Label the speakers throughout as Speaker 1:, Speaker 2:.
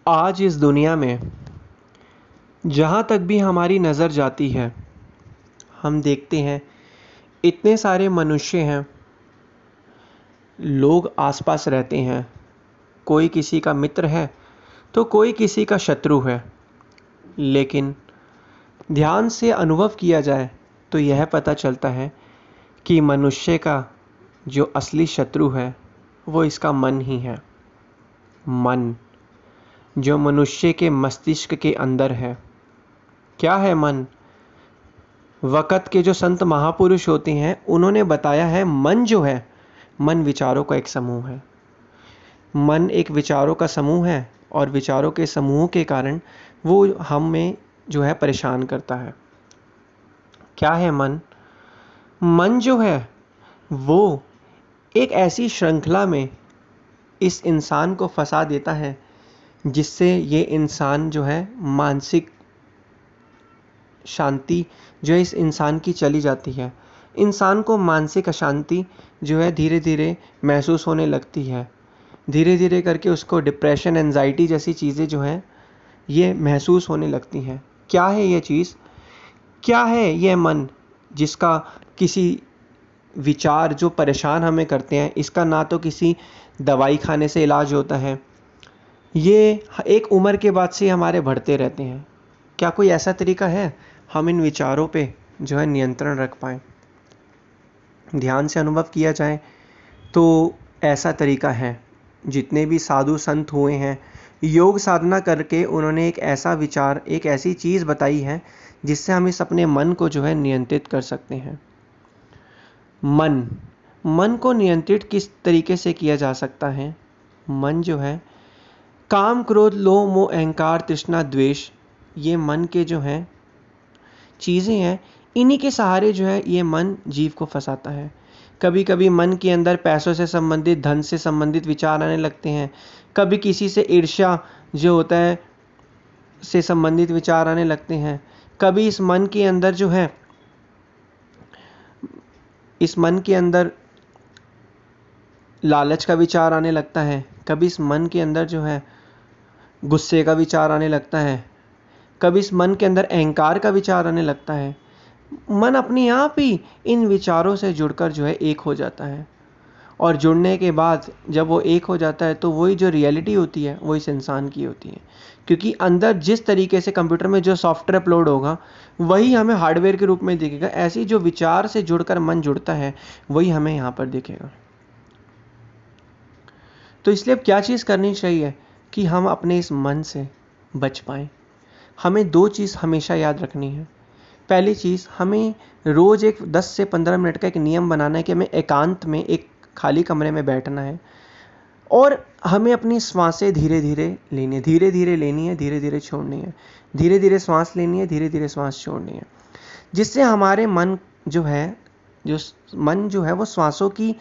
Speaker 1: आज इस दुनिया में जहाँ तक भी हमारी नज़र जाती है, हम देखते हैं इतने सारे मनुष्य हैं, लोग आसपास रहते हैं। कोई किसी का मित्र है तो कोई किसी का शत्रु है। लेकिन ध्यान से अनुभव किया जाए तो यह पता चलता है कि मनुष्य का जो असली शत्रु है वो इसका मन ही है। मन जो मनुष्य के मस्तिष्क के अंदर है। क्या है मन? वक़्त के जो संत महापुरुष होते हैं उन्होंने बताया है, मन जो है, मन विचारों का एक समूह है। मन एक विचारों का समूह है और विचारों के समूह के कारण वो हमें जो है परेशान करता है। क्या है मन? मन जो है वो एक ऐसी श्रृंखला में इस इंसान को फंसा देता है जिससे ये इंसान जो है मानसिक शांति जो है इस इंसान की चली जाती है। इंसान को मानसिक अशांति जो है धीरे धीरे महसूस होने लगती है। धीरे धीरे करके उसको डिप्रेशन, एंजाइटी जैसी चीज़ें जो हैं ये महसूस होने लगती हैं। क्या है ये चीज़? क्या है ये मन जिसका किसी विचार जो परेशान हमें करते हैं, इसका ना तो किसी दवाई खाने से इलाज होता है। ये एक उम्र के बाद से हमारे बढ़ते रहते हैं। क्या कोई ऐसा तरीका है हम इन विचारों पे जो है नियंत्रण रख पाएँ? ध्यान से अनुभव किया जाए तो ऐसा तरीका है। जितने भी साधु संत हुए हैं, योग साधना करके उन्होंने एक ऐसा विचार, एक ऐसी चीज़ बताई है जिससे हम इस अपने मन को जो है नियंत्रित कर सकते हैं। मन को नियंत्रित किस तरीके से किया जा सकता है? मन जो है, काम, क्रोध, लोभ, मोह, अहंकार, तृष्णा, द्वेष, ये मन के जो हैं चीज़ें हैं, इन्हीं के सहारे जो है ये मन जीव को फंसाता है। कभी कभी मन के अंदर पैसों से संबंधित, धन से संबंधित विचार आने लगते हैं। कभी किसी से ईर्ष्या जो होता है से संबंधित विचार आने लगते हैं। कभी इस मन के अंदर जो है, इस मन के अंदर लालच का विचार आने लगता है। कभी इस मन के अंदर जो है गुस्से का विचार आने लगता है। कभी इस मन के अंदर अहंकार का विचार आने लगता है। मन अपने आप ही इन विचारों से जुड़कर जो है एक हो जाता है। और जुड़ने के बाद जब वो एक हो जाता है तो वही जो रियलिटी होती है वो इस इंसान की होती है। क्योंकि अंदर जिस तरीके से कंप्यूटर में जो सॉफ्टवेयर अपलोड होगा वही हमें हार्डवेयर के रूप में दिखेगा। ऐसी जो विचार से जुड़कर मन जुड़ता है वही हमें यहाँ पर दिखेगा। तो इसलिए अब क्या चीज़ करनी चाहिए कि हम अपने इस मन से बच पाएँ। हमें दो चीज़ हमेशा याद रखनी है। पहली चीज़, हमें रोज़ एक 10 से 15 मिनट का एक नियम बनाना है कि हमें एकांत में एक खाली कमरे में बैठना है और हमें अपनी श्वासें धीरे धीरे लेनी है, धीरे धीरे लेनी है, धीरे धीरे छोड़नी है। धीरे धीरे श्वास लेनी है, धीरे धीरे श्वास छोड़नी है। जिससे हमारे मन जो है, वो श्वासों की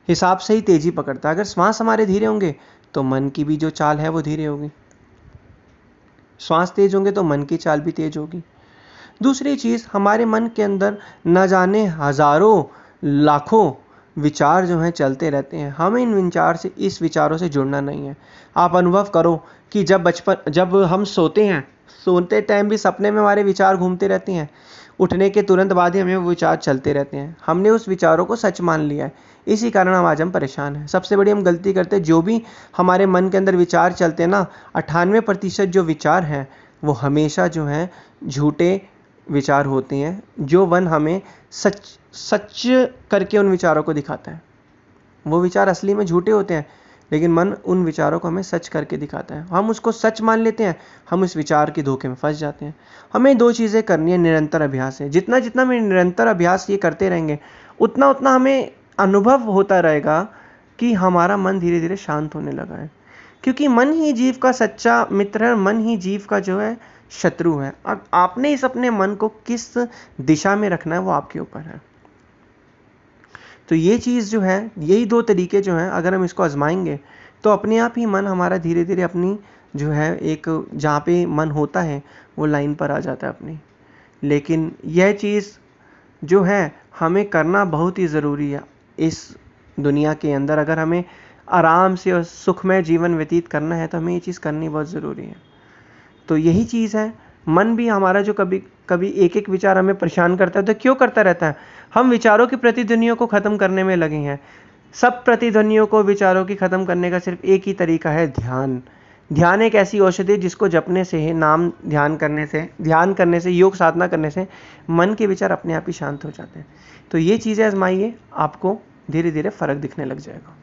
Speaker 1: हिसाब से ही तेज़ी पकड़ता है। अगर श्वास हमारे धीरे होंगे तो मन की भी जो चाल है वो धीरे होगी। श्वास तेज होंगे तो मन की चाल भी तेज होगी। दूसरी चीज़, हमारे मन के अंदर न जाने हजारों लाखों विचार जो हैं चलते रहते हैं। हमें इस विचारों से जुड़ना नहीं है। आप अनुभव करो कि जब हम सोते हैं, सोते टाइम भी सपने में हमारे विचार घूमते रहते हैं। उठने के तुरंत बाद ही हमें वो विचार चलते रहते हैं। हमने उस विचारों को सच मान लिया है। इसी कारण आज हम परेशान हैं। सबसे बड़ी हम गलती करते हैं, जो भी हमारे मन के अंदर विचार चलते हैं ना, 98% जो विचार हैं वो हमेशा जो हैं झूठे विचार होते हैं। जो मन हमें सच करके उन विचारों को दिखाता है। वो विचार असली में झूठे होते हैं, लेकिन मन उन विचारों को हमें सच करके दिखाता है। हम उसको सच मान लेते हैं, हम इस विचार के धोखे में फंस जाते हैं। हमें दो चीज़ें करनी है, निरंतर अभ्यास है। जितना जितना हम निरंतर अभ्यास ये करते रहेंगे उतना उतना हमें अनुभव होता रहेगा कि हमारा मन धीरे धीरे शांत होने लगा है। क्योंकि मन ही जीव का सच्चा मित्र है, मन ही जीव का जो है शत्रु है। अब आपने इस अपने मन को किस दिशा में रखना है वो आपके ऊपर है। तो ये चीज़ जो है, यही दो तरीके जो हैं, अगर हम इसको आजमाएंगे तो अपने आप ही मन हमारा धीरे धीरे अपनी जो है एक जहाँ पे मन होता है वो लाइन पर आ जाता है अपनी। लेकिन यह चीज़ जो है हमें करना बहुत ही ज़रूरी है इस दुनिया के अंदर। अगर हमें आराम से और सुखमय जीवन व्यतीत करना है तो हमें ये चीज़ करनी बहुत ज़रूरी है। तो यही चीज़ है, मन भी हमारा जो कभी कभी एक एक विचार हमें परेशान करता है, तो क्यों करता रहता है? हम विचारों की प्रतिध्वनियों को ख़त्म करने में लगे हैं। सब प्रतिध्वनियों को, विचारों की ख़त्म करने का सिर्फ एक ही तरीका है, ध्यान। ध्यान एक ऐसी औषधि है जिसको जपने से ही, नाम ध्यान करने से, योग साधना करने से मन के विचार अपने आप ही शांत हो जाते हैं। तो ये चीज़ें आजमाइए, आपको धीरे धीरे फ़र्क दिखने लग जाएगा।